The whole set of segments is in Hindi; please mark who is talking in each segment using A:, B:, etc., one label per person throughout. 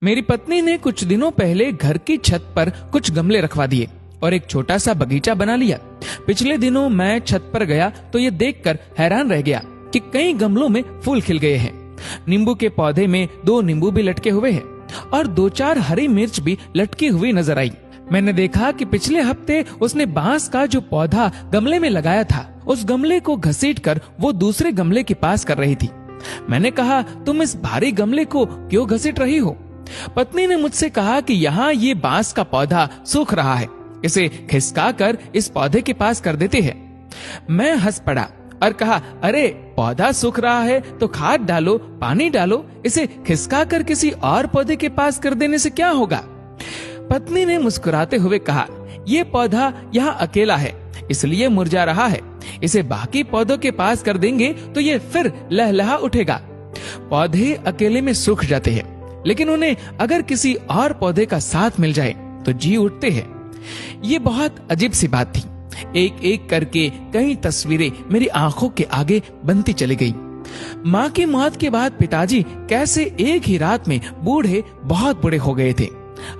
A: मेरी पत्नी ने कुछ दिनों पहले घर की छत पर कुछ गमले रखवा दिए और एक छोटा सा बगीचा बना लिया। पिछले दिनों मैं छत पर गया तो ये देखकर हैरान रह गया कि कई गमलों में फूल खिल गए हैं। नींबू के पौधे में 2 नींबू भी लटके हुए हैं और 2-4 हरी मिर्च भी लटकी हुई नजर आई। मैंने देखा कि पिछले हफ्ते उसने बांस का जो पौधा गमले में लगाया था, उस गमले को घसीटकर वो दूसरे गमले के पास कर रही थी। मैंने कहा, तुम इस भारी गमले को क्यों घसीट रही हो? पत्नी ने मुझसे कहा कि यहाँ ये बांस का पौधा सूख रहा है, इसे खिसकाकर इस पौधे के पास कर देते हैं। मैं हंस पड़ा और कहा, अरे पौधा सूख रहा है तो खाद डालो, पानी डालो, इसे खिसकाकर किसी और पौधे के पास कर देने से क्या होगा? पत्नी ने मुस्कुराते हुए कहा, ये पौधा यहाँ अकेला है इसलिए मुरझा रहा है, इसे बाकी पौधों के पास कर देंगे तो ये फिर लहलहा उठेगा। पौधे अकेले में सूख जाते हैं, लेकिन उन्हें अगर किसी और पौधे का साथ मिल जाए तो जी उठते हैं। ये बहुत अजीब सी बात थी। एक एक करके कई तस्वीरें मेरी आंखों के आगे बनती चली गई। माँ की मौत के बाद पिताजी कैसे एक ही रात में बहुत बूढ़े हो गए थे।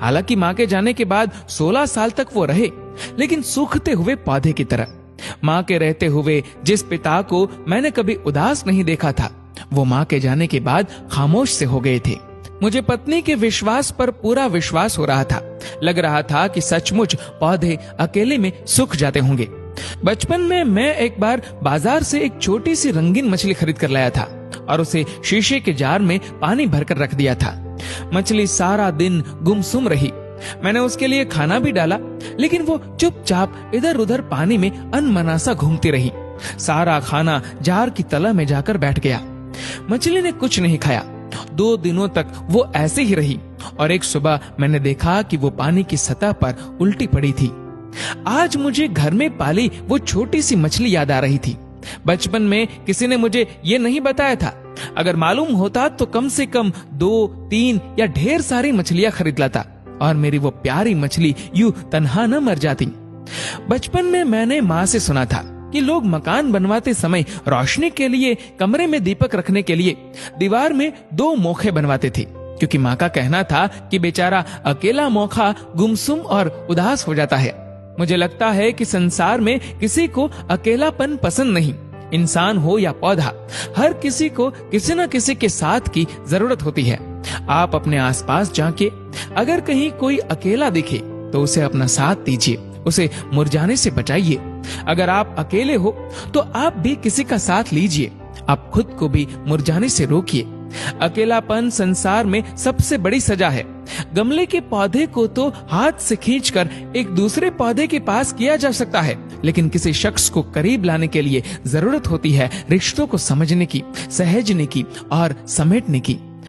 A: हालांकि माँ के जाने के बाद 16 साल तक वो रहे, लेकिन सूखते हुए पौधे की तरह। माँ के रहते हुए जिस पिता को मैंने कभी उदास नहीं देखा था, वो माँ के जाने के बाद खामोश से हो गए थे। मुझे पत्नी के विश्वास पर पूरा विश्वास हो रहा था। लग रहा था कि सचमुच पौधे अकेले में सूख जाते होंगे। बचपन में मैं एक बार बाजार से एक छोटी सी रंगीन मछली खरीद कर लाया था और उसे शीशे के जार में पानी भरकर रख दिया था। मछली सारा दिन गुमसुम रही। मैंने उसके लिए खाना भी डाला, लेकिन वो चुपचाप इधर उधर पानी में अनमनासा घूमती रही। सारा खाना जार की तला में जाकर बैठ गया। मछली ने कुछ नहीं खाया। 2 दिनों तक वो ऐसे ही रही और एक सुबह मैंने देखा कि वो पानी की सतह पर उल्टी पड़ी थी। आज मुझे घर में पाली वो छोटी सी मछली याद आ रही थी। बचपन में किसी ने मुझे ये नहीं बताया था। अगर मालूम होता तो कम से कम 2-3 या ढेर सारी मछलियां खरीद लाता और मेरी वो प्यारी मछली यूं तन्हा न मर जाती। बचपन में मैंने माँ से सुना था कि लोग मकान बनवाते समय रोशनी के लिए कमरे में दीपक रखने के लिए दीवार में 2 मोखे बनवाते थे, क्योंकि माँ का कहना था कि बेचारा अकेला मोखा गुमसुम और उदास हो जाता है। मुझे लगता है कि संसार में किसी को अकेलापन पसंद नहीं। इंसान हो या पौधा, हर किसी को किसी न किसी के साथ की जरूरत होती है। आप अपने आसपास झांकिए, अगर कहीं कोई अकेला दिखे तो उसे अपना साथ दीजिए, उसे मुरझाने से बचाइए। अगर आप अकेले हो तो आप भी किसी का साथ लीजिए, आप खुद को भी मुरझाने से रोकिए। अकेलापन संसार में सबसे बड़ी सजा है। गमले के पौधे को तो हाथ से खींचकर एक दूसरे पौधे के पास किया जा सकता है, लेकिन किसी शख्स को करीब लाने के लिए जरूरत होती है रिश्तों को समझने की, सहेजने की और समेटने की।